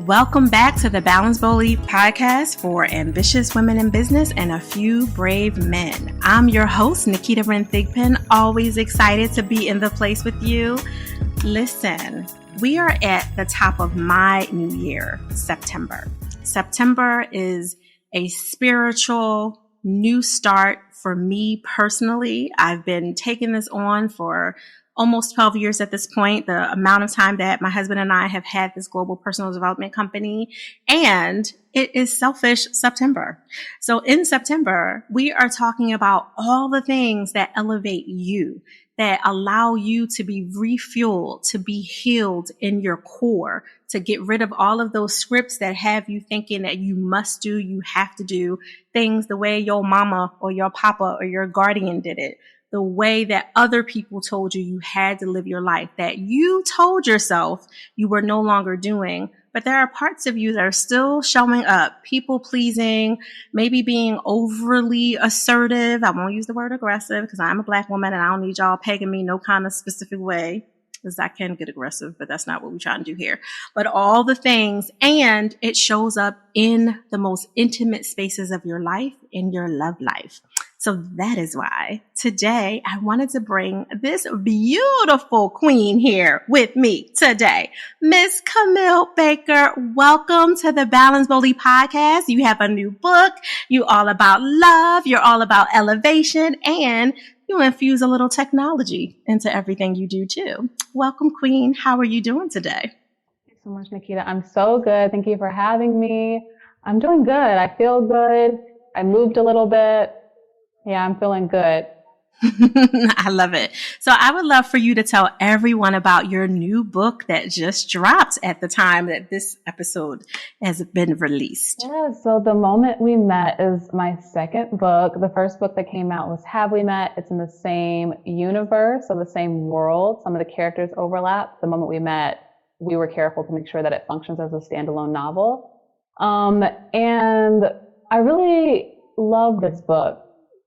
Welcome back to the Balance Bully podcast for ambitious women in business and a few brave men. I'm your host, Naketa Ren Thigpen, always excited to be in the place with you. Listen, we are at the top of my new year, September. September is a spiritual new start for me personally. I've been taking this on for almost 12 years at this point, the amount of time that my husband and I have had this global personal development company, and it is Selfish September. So in September, we are talking about all the things that elevate you, that allow you to be refueled, to be healed in your core, to get rid of all of those scripts that have you thinking that you must do, you have to do things the way your mama or your papa or your guardian did it, the way that other people told you you had to live your life, that you told yourself you were no longer doing. But there are parts of you that are still showing up, people pleasing, maybe being overly assertive. I won't use the word aggressive because I'm a Black woman and I don't need y'all pegging me no kind of specific way, because I can get aggressive, but that's not what we're trying to do here. But all the things, and it shows up in the most intimate spaces of your life, in your love life. So that is why today I wanted to bring this beautiful queen here with me today, Miss Camille Baker. Welcome to the Balance Bully podcast. You have a new book. You're all about love. You're all about elevation, and you infuse a little technology into everything you do too. Welcome, Queen. How are you doing today? Thanks so much, Naketa. I'm so good. Thank you for having me. I'm doing good. I feel good. I moved a little bit. Yeah, I'm feeling good. I love it. So I would love for you to tell everyone about your new book that just dropped at the time that this episode has been released. Yeah, so The Moment We Met is my second book. The first book that came out was Have We Met? It's in the same universe, so the same world. Some of the characters overlap. The Moment We Met, we were careful to make sure that it functions as a standalone novel. And I really love this book,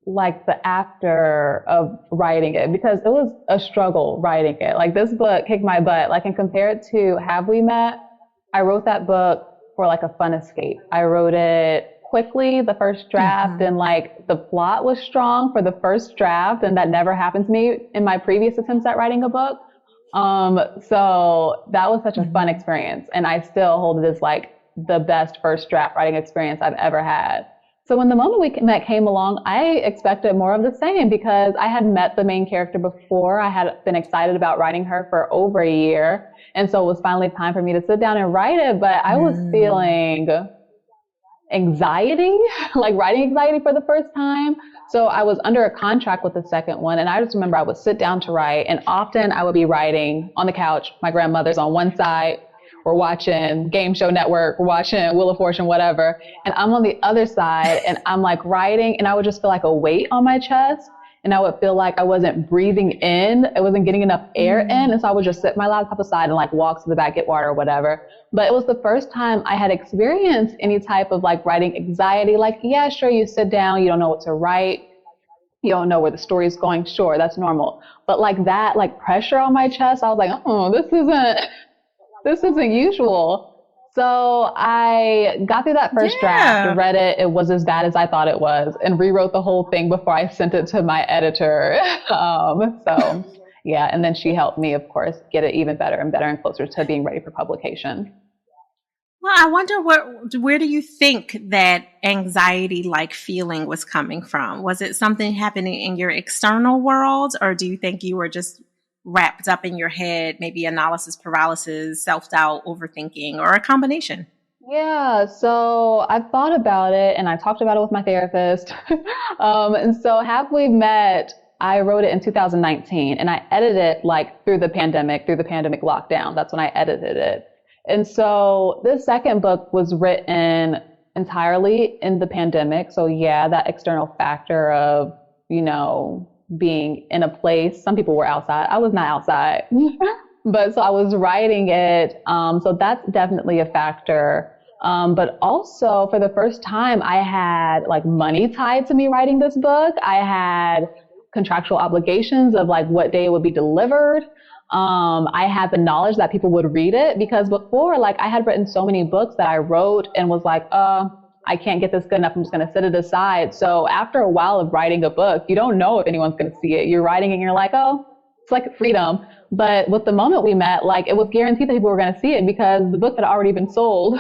like the actor of writing it, because it was a struggle writing it. Like, this book kicked my butt. Like, and compared to Have We Met, I wrote that book for like a fun escape. I wrote it quickly, the first draft, and like the plot was strong for the first draft, and that never happened to me in my previous attempts at writing a book. So that was such a fun experience, and I still hold it as like the best first draft writing experience I've ever had. So when The Moment We Met came along, I expected more of the same because I had met the main character before. I had been excited about writing her for over a year. And so it was finally time for me to sit down and write it. But I was feeling anxiety, like writing anxiety for the first time. So I was under a contract with the second one. And I just remember I would sit down to write. And often I would be writing on the couch. My grandmother's on one side. We're watching Game Show Network, we're watching Wheel of Fortune, whatever. And I'm on the other side and I'm like writing, and I would just feel like a weight on my chest. And I would feel like I wasn't breathing in. I wasn't getting enough air in. And so I would just sit my laptop aside and like walk to the back, get water or whatever. But it was the first time I had experienced any type of like writing anxiety. Like, yeah, sure, you sit down, you don't know what to write. You don't know where the story is going. Sure, that's normal. But like that, like pressure on my chest, I was like, oh, this isn't usual. So I got through that first draft, read it. It was as bad as I thought it was, and rewrote the whole thing before I sent it to my editor. So yeah. And then she helped me, of course, get it even better and closer to being ready for publication. Well, I wonder where do you think that anxiety-like feeling was coming from? Was it something happening in your external world, or do you think you were just wrapped up in your head, maybe analysis paralysis, self-doubt, overthinking, or a combination? Yeah, so I've thought about it and I talked about it with my therapist. And so Have We Met, I wrote it in 2019 and I edited it like through the pandemic lockdown. That's when I edited it. And so this second book was written entirely in the pandemic. So yeah, that external factor of, being in a place. Some people were outside. I was not outside, but so I was writing it. So that's definitely a factor. But also for the first time, I had like money tied to me writing this book. I had contractual obligations of like what day it would be delivered. I had the knowledge that people would read it, because before, like, I had written so many books that I wrote and was like, I can't get this good enough. I'm just going to set it aside. So after a while of writing a book, you don't know if anyone's going to see it. You're writing it and you're like, oh, it's like freedom. But with The Moment We Met, like, it was guaranteed that people were going to see it because the book had already been sold.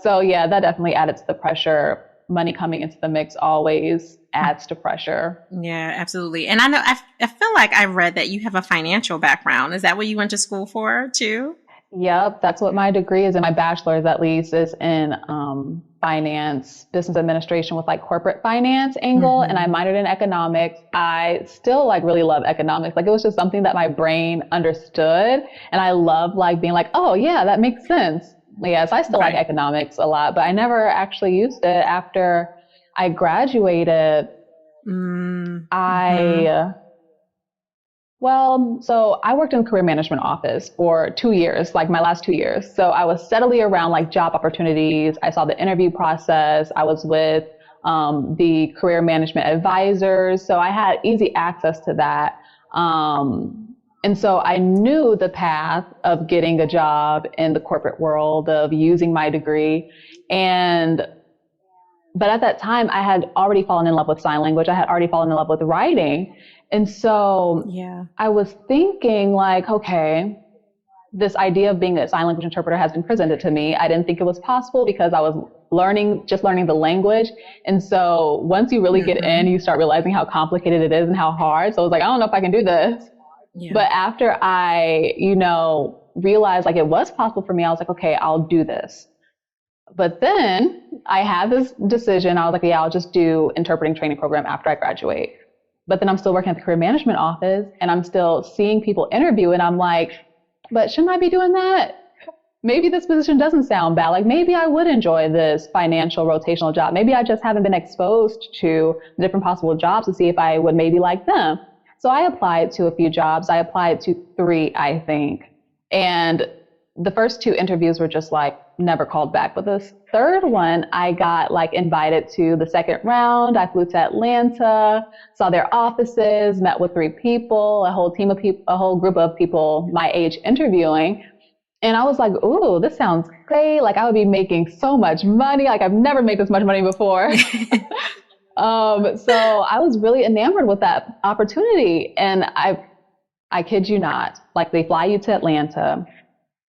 So yeah, that definitely added to the pressure. Money coming into the mix always adds to pressure. Yeah, absolutely. And I know, I feel like I read that you have a financial background. Is that what you went to school for too? Yep, that's what my degree is, and my bachelor's at least is in finance, business administration with like corporate finance angle. Mm-hmm. And I minored in economics. I still like really love economics. Like, it was just something that my brain understood, and I love like being like, oh yeah, that makes sense. Yes, I still like economics a lot, but I never actually used it after I graduated. Mm-hmm. So I worked in the career management office for 2 years, like my last 2 years. So I was steadily around like job opportunities. I saw the interview process. I was with the career management advisors. So I had easy access to that. And so I knew the path of getting a job in the corporate world, of using my degree. But at that time, I had already fallen in love with sign language. I had already fallen in love with writing. And so I was thinking like, okay, this idea of being a sign language interpreter has been presented to me. I didn't think it was possible because I was just learning the language. And so once you really get in, you start realizing how complicated it is and how hard. So I was like, I don't know if I can do this. Yeah. But after I, realized like it was possible for me, I was like, okay, I'll do this. But then I had this decision. I was like, yeah, I'll just do interpreting training program after I graduate. But then I'm still working at the career management office and I'm still seeing people interview, and I'm like, but shouldn't I be doing that? Maybe this position doesn't sound bad. Like, maybe I would enjoy this financial rotational job. Maybe I just haven't been exposed to different possible jobs to see if I would maybe like them. So I applied to a few jobs. I applied to 3, I think. And the first 2 interviews were just like never called back. But this third one, I got like invited to the second round. I flew to Atlanta, saw their offices, met with 3 people, a whole team of people, a whole group of people my age interviewing. And I was like, ooh, this sounds great. Like, I would be making so much money. Like, I've never made this much money before. So I was really enamored with that opportunity. And I kid you not, like, they fly you to Atlanta.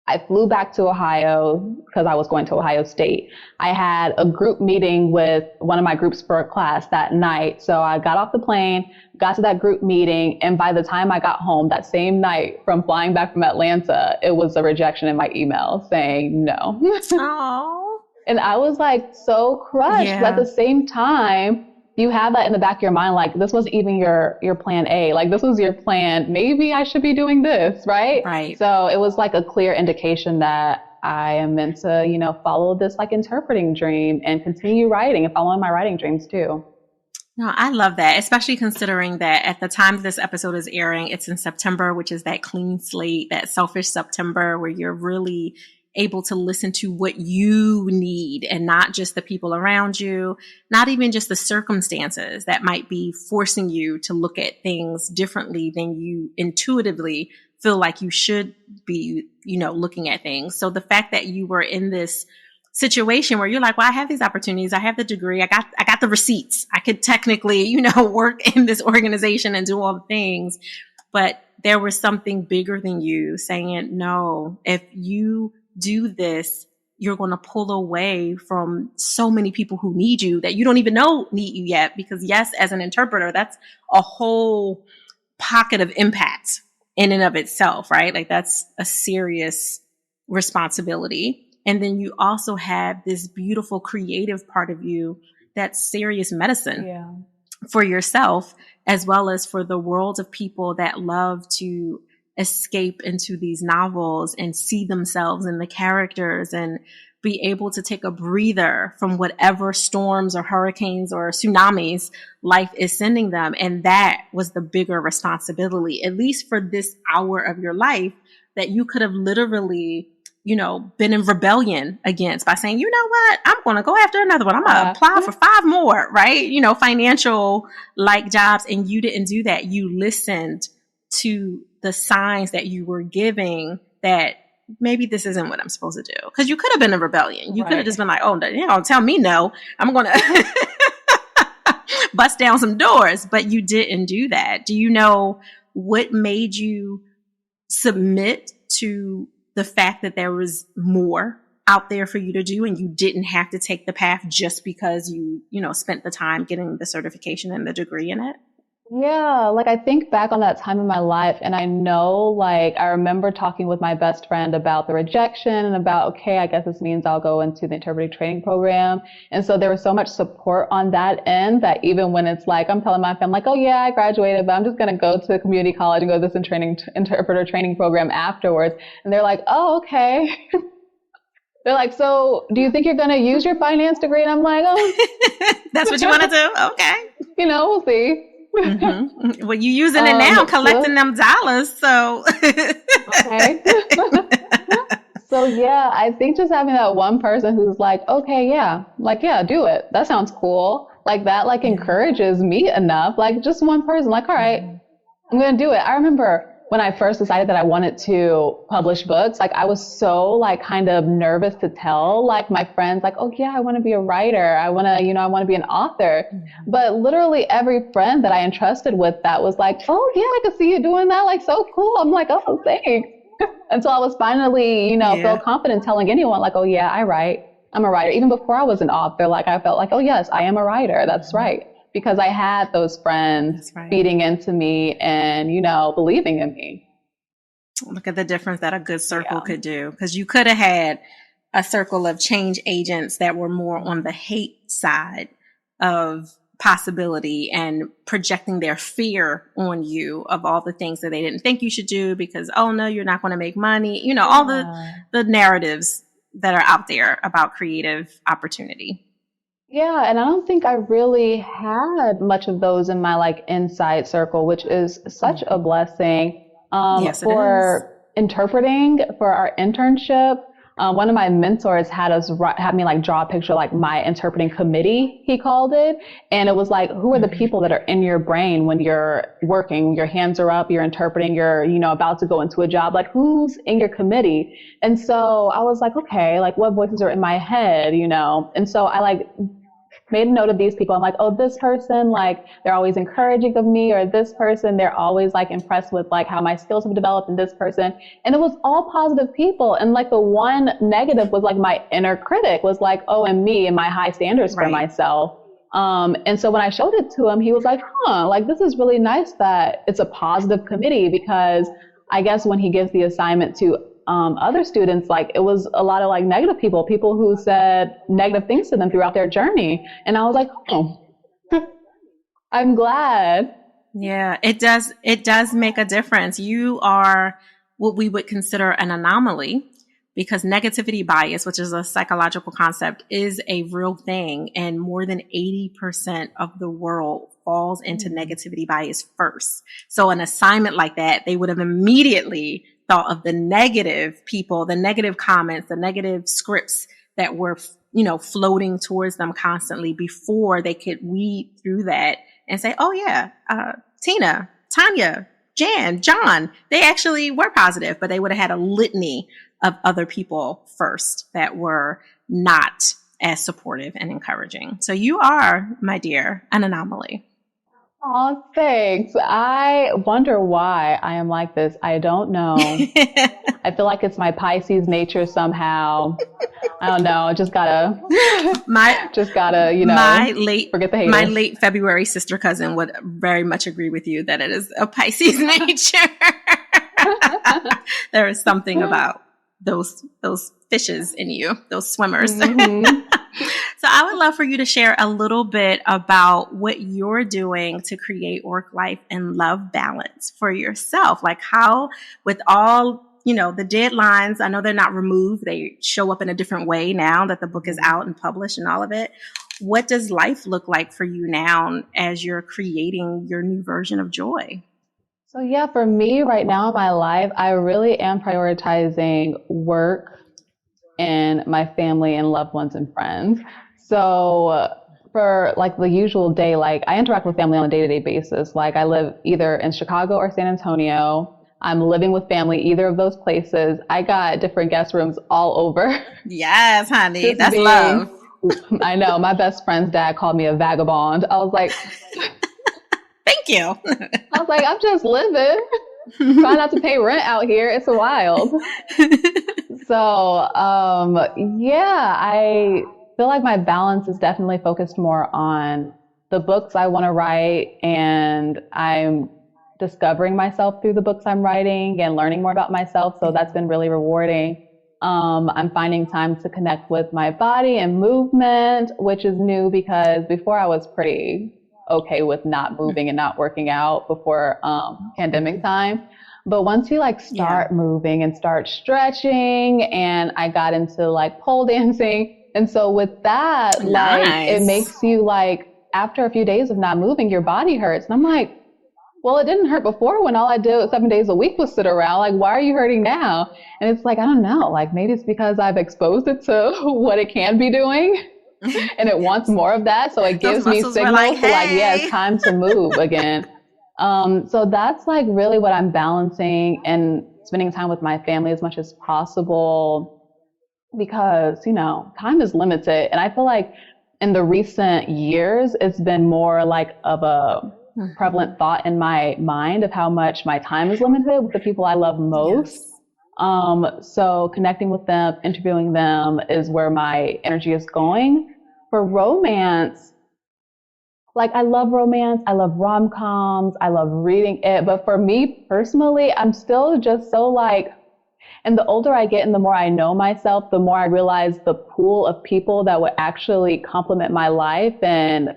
I flew back to Ohio because I was going to Ohio State. I had a group meeting with one of my groups for a class that night. So I got off the plane, got to that group meeting. And by the time I got home that same night from flying back from Atlanta, it was a rejection in my email saying no. Aww. And I was like so crushed. Yeah. But at the same time, you have that in the back of your mind, like, this wasn't even your plan A. Like, this was your plan. Maybe I should be doing this, right? Right. So it was like a clear indication that I am meant to, follow this like interpreting dream and continue writing and following my writing dreams too. No, I love that, especially considering that at the time this episode is airing, it's in September, which is that clean slate, that selfish September where you're really able to listen to what you need and not just the people around you, not even just the circumstances that might be forcing you to look at things differently than you intuitively feel like you should be, looking at things. So the fact that you were in this situation where you're like, well, I have these opportunities. I have the degree. I got the receipts. I could technically, work in this organization and do all the things, but there was something bigger than you saying, no, if you do this, you're going to pull away from so many people who need you that you don't even know need you yet. Because yes, as an interpreter, that's a whole pocket of impact in and of itself, right? Like, that's a serious responsibility. And then you also have this beautiful creative part of you that's serious medicine for yourself, as well as for the world of people that love to escape into these novels and see themselves in the characters and be able to take a breather from whatever storms or hurricanes or tsunamis life is sending them. And that was the bigger responsibility, at least for this hour of your life, that you could have literally, been in rebellion against by saying, you know what, I'm going to go after another one. I'm going to apply for 5 more, right? Financial like jobs. And you didn't do that. You listened to the signs that you were giving that maybe this isn't what I'm supposed to do? Because you could have been in rebellion. You could have just been like, oh, you know, tell me no. I'm going to bust down some doors. But you didn't do that. Do you know what made you submit to the fact that there was more out there for you to do and you didn't have to take the path just because you spent the time getting the certification and the degree in it? Yeah, like I think back on that time in my life and I know like I remember talking with my best friend about the rejection and about, okay, I guess this means I'll go into the interpretive training program. And so there was so much support on that end that even when it's like, I'm telling my family like, oh yeah, I graduated, but I'm just going to go to community college and go to this interpreter training program afterwards. And they're like, oh, okay. They're like, so do you think you're going to use your finance degree? And I'm like, oh. That's what you want to do? Okay. We'll see. Mm-hmm. Well, you using it now, collecting them dollars. So, okay. So yeah, I think just having that one person who's like, okay, yeah, like, yeah, do it. That sounds cool. Like that, like encourages me enough. Like just one person, like, all right, I'm going to do it. I remember when I first decided that I wanted to publish books, like I was so like kind of nervous to tell like my friends like, oh yeah, I want to be a writer. I want to, I want to be an author. Mm-hmm. But literally every friend that I entrusted with that was like, oh yeah, I could see you doing that. Like so cool. I'm like, oh, thanks. Until I was finally, feel confident telling anyone like, oh yeah, I write. I'm a writer. Even before I was an author, like I felt like, oh yes, I am a writer. That's right. Because I had those friends feeding into me and, believing in me. Look at the difference that a good circle could do. Because you could have had a circle of change agents that were more on the hate side of possibility and projecting their fear on you of all the things that they didn't think you should do because, oh no, you're not going to make money. All the narratives that are out there about creative opportunity. Yeah, and I don't think I really had much of those in my like inside circle, which is such a blessing. Yes, for interpreting for our internship. One of my mentors had me like draw a picture like my interpreting committee, he called it, and it was like, who are the people that are in your brain when you're working? Your hands are up, you're interpreting, you're about to go into a job. Like who's in your committee? And so I was like, okay, like what voices are in my head, And so I like made a note of these people. I'm like, oh, this person, like, they're always encouraging of me, or this person, they're always like impressed with like how my skills have developed in this person. And it was all positive people. And like the one negative was like my inner critic was like, oh, and me and my high standards for myself. And so when I showed it to him, he was like, like, this is really nice that it's a positive committee, because I guess when he gives the assignment to other students, like it was a lot of like negative people who said negative things to them throughout their journey. And I was like, oh, I'm glad. Yeah, it does make a difference. You are what we would consider an anomaly, because negativity bias, which is a psychological concept, is a real thing. And more than 80% of the world falls into negativity bias first. So an assignment like that, they would have immediately thought of the negative people, the negative comments, the negative scripts that were, floating towards them constantly before they could weed through that and say, oh yeah, Tina, Tanya, Jan, John, they actually were positive, but they would have had a litany of other people first that were not as supportive and encouraging. So you are, my dear, an anomaly. Oh, thanks. I wonder why I am like this. I don't know. I feel like it's my Pisces nature somehow. I don't know. Just gotta, forget the haters. My late February sister cousin would very much agree with you that it is a Pisces nature. There is something about those fishes in you, those swimmers. Mm-hmm. So I would love for you to share a little bit about what you're doing to create work life and love balance for yourself. Like how, with all, the deadlines, I know they're not removed. They show up in a different way now that the book is out and published and all of it. What does life look like for you now as you're creating your new version of joy? So yeah, for me right now in my life, I really am prioritizing work and my family and loved ones and friends. So for like the usual day, like I interact with family on a day-to-day basis. Like I live either in Chicago or San Antonio. I'm living with family, either of those places. I got different guest rooms all over. Yes, honey. Just That's love. being, I know my best friend's dad called me a vagabond. Thank you. I'm just living. Try not to pay rent out here. It's wild. So, yeah, I feel like my balance is definitely focused more on the books I want to write, and I'm discovering myself through the books I'm writing and learning more about myself. So that's been really rewarding. I'm finding time to connect with my body and movement, which is new because before I was pretty okay with not moving and not working out before pandemic time. But once you start moving and start stretching, and I got into pole dancing. And so with that, nice. It makes you after a few days of not moving, your body hurts. And I'm like, well, it didn't hurt before when all I did 7 days a week was sit around. Why are you hurting now? And it's I don't know, maybe it's because I've exposed it to what it can be doing and it wants more of that. So it gives me signals yeah, it's time to move again. So that's really what I'm balancing, and spending time with my family as much as possible because, time is limited. And I feel in the recent years, it's been more of a prevalent thought in my mind of how much my time is limited with the people I love most. Yes. So connecting with them, interviewing them is where my energy is going. For romance, I love romance. I love rom-coms. I love reading it. But for me personally, I'm still just so and the older I get and the more I know myself, the more I realize the pool of people that would actually complement my life and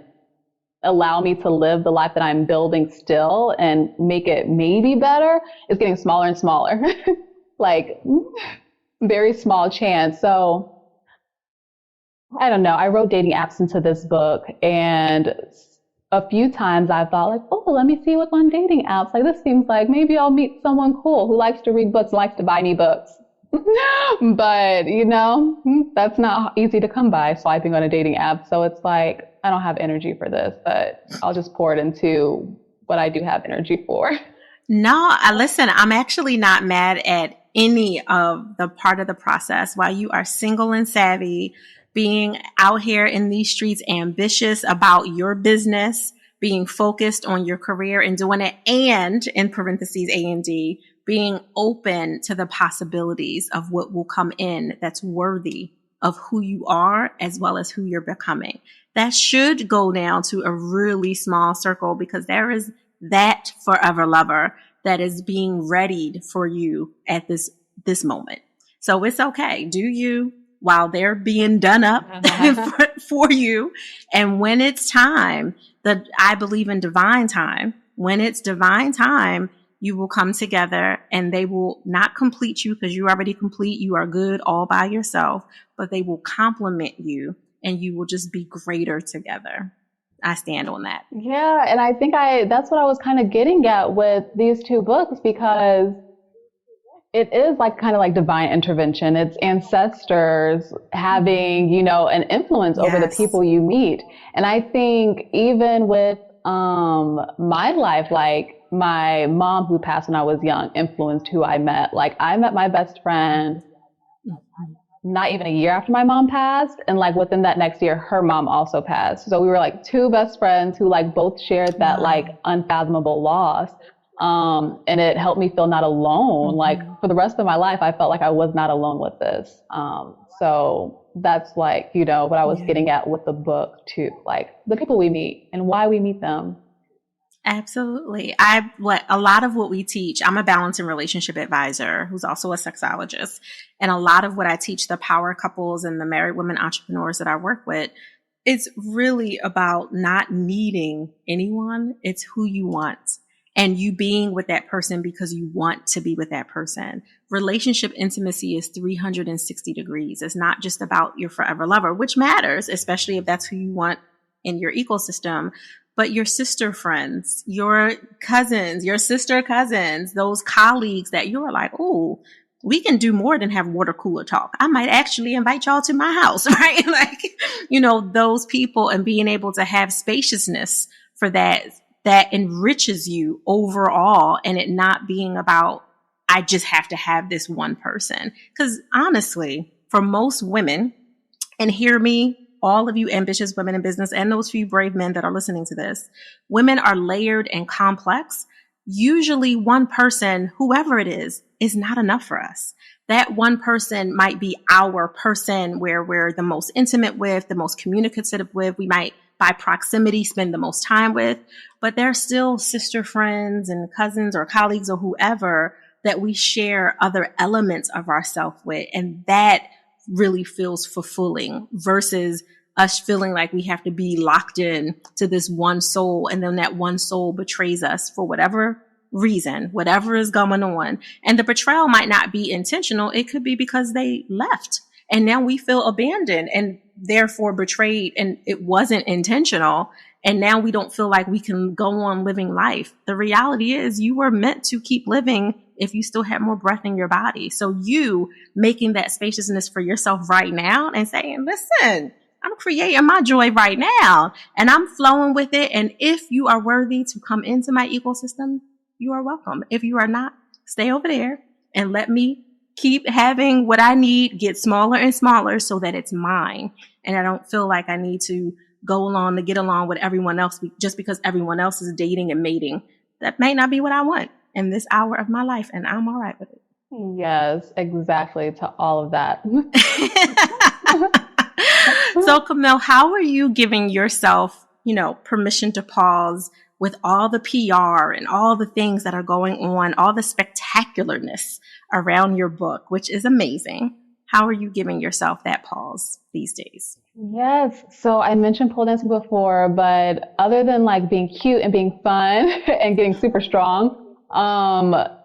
allow me to live the life that I'm building still and make it maybe better is getting smaller and smaller. Very small chance. So I don't know. I wrote dating apps into this book, and a few times I thought oh, let me see what's on dating apps. This seems maybe I'll meet someone cool who likes to read books and likes to buy me books. But, that's not easy to come by swiping on a dating app. So it's I don't have energy for this, but I'll just pour it into what I do have energy for. No, listen, I'm actually not mad at any of the part of the process. While you are single and savvy, being out here in these streets, ambitious about your business, being focused on your career and doing it, and in parentheses, A&D, being open to the possibilities of what will come in that's worthy of who you are as well as who you're becoming. That should go down to a really small circle, because there is that forever lover that is being readied for you at this moment. So it's okay. Do you, while they're being done up for you. And when it's time, I believe in divine time. When it's divine time, you will come together, and they will not complete you because you're already complete. You are good all by yourself, but they will complement you, and you will just be greater together. I stand on that. Yeah. And I think that's what I was kind of getting at with these two books, because it is kind of divine intervention. It's ancestors having, an influence over the people you meet. And I think even with my life, my mom, who passed when I was young, influenced who I met. I met my best friend not even a year after my mom passed. And within that next year, her mom also passed. So we were two best friends who both shared that unfathomable loss. And it helped me feel not alone. For the rest of my life, I felt I was not alone with this. So that's what I was getting at with the book too, the people we meet and why we meet them. Absolutely. A lot of what we teach, I'm a balance and relationship advisor who's also a sexologist. And a lot of what I teach the power couples and the married women entrepreneurs that I work with, it's really about not needing anyone. It's who you want, and you being with that person because you want to be with that person. Relationship intimacy is 360 degrees. It's not just about your forever lover, which matters, especially if that's who you want in your ecosystem. But your sister friends, your cousins, your sister cousins, those colleagues that you're oh, we can do more than have water cooler talk. I might actually invite y'all to my house, right? Those people, and being able to have spaciousness for that enriches you overall, and it not being about I just have to have this one person. Because honestly, for most women, and hear me, all of you ambitious women in business and those few brave men that are listening to this, women are layered and complex. Usually one person, whoever it is not enough for us. That one person might be our person where we're the most intimate with, the most communicative with. We might, by proximity, spend the most time with, but they're still sister friends and cousins or colleagues or whoever that we share other elements of ourselves with. And that really feels fulfilling versus us feeling like we have to be locked in to this one soul. And then that one soul betrays us for whatever reason, whatever is going on. And the betrayal might not be intentional. It could be because they left and now we feel abandoned and therefore betrayed, and it wasn't intentional. And now we don't feel like we can go on living life. The reality is you were meant to keep living if you still had more breath in your body. So you making that spaciousness for yourself right now and saying, listen, I'm creating my joy right now and I'm flowing with it. And if you are worthy to come into my ecosystem, you are welcome. If you are not, stay over there and let me keep having what I need get smaller and smaller so that it's mine. And I don't feel like I need to go along to get along with everyone else just because everyone else is dating and mating. That may not be what I want in this hour of my life, and I'm all right with it. Yes, exactly, to all of that. So Camille, how are you giving yourself, permission to pause with all the PR and all the things that are going on, all the spectacularness around your book, which is amazing? How are you giving yourself that pause these days? Yes. So I mentioned pole dancing before, but other than like being cute and being fun and getting super strong,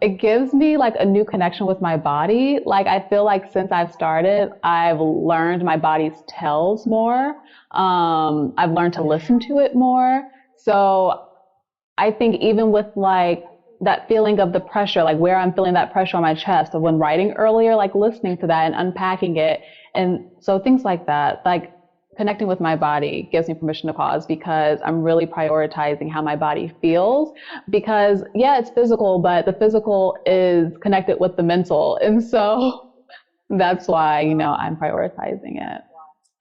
it gives me like a new connection with my body. Like I feel like since I've started, I've learned my body's tells more. I've learned to listen to it more. So I think even with like that feeling of the pressure, like where I'm feeling that pressure on my chest of when writing earlier, like listening to that and unpacking it. And so things like that, like connecting with my body gives me permission to pause because I'm really prioritizing how my body feels because yeah, it's physical, but the physical is connected with the mental. And so that's why, I'm prioritizing it.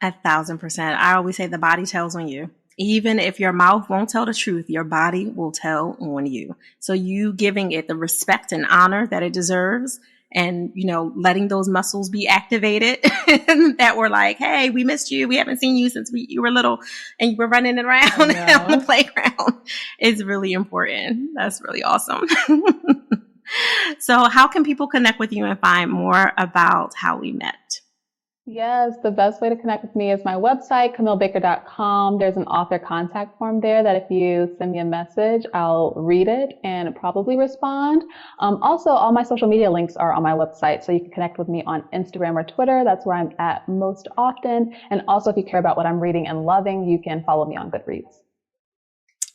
1,000%. I always say the body tells on you. Even if your mouth won't tell the truth, your body will tell on you. So you giving it the respect and honor that it deserves and, letting those muscles be activated that were like, hey, we missed you. We haven't seen you since you were little and you were running around on the playground is really important. That's really awesome. So how can people connect with you and find more about how we met? Yes, the best way to connect with me is my website, CamilleBaker.com. There's an author contact form there that if you send me a message, I'll read it and probably respond. Also, all my social media links are on my website, so you can connect with me on Instagram or Twitter. That's where I'm at most often. And also, if you care about what I'm reading and loving, you can follow me on Goodreads.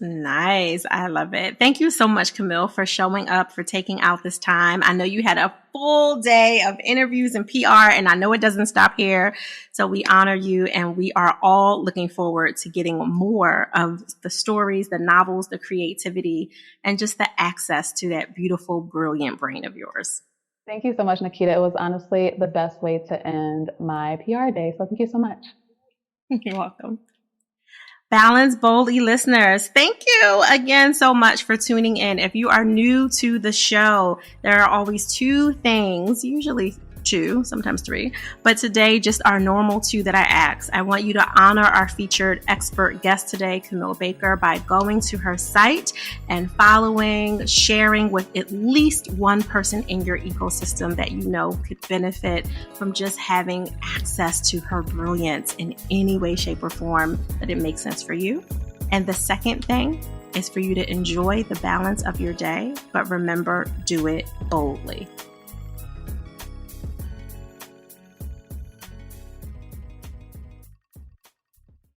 Nice. I love it. Thank you so much, Camille, for showing up, for taking out this time. I know you had a full day of interviews and PR, and I know it doesn't stop here. So we honor you, and we are all looking forward to getting more of the stories, the novels, the creativity, and just the access to that beautiful, brilliant brain of yours. Thank you so much, Naketa. It was honestly the best way to end my PR day. So thank you so much. You're welcome. Balance Boldly listeners, thank you again so much for tuning in. If you are new to the show, there are always two things, usually two, sometimes three, but today just our normal two that I ask. I want you to honor our featured expert guest today, Camille Baker, by going to her site and following, sharing with at least one person in your ecosystem that you know could benefit from just having access to her brilliance in any way, shape, or form that it makes sense for you. And the second thing is for you to enjoy the balance of your day, but remember, do it boldly.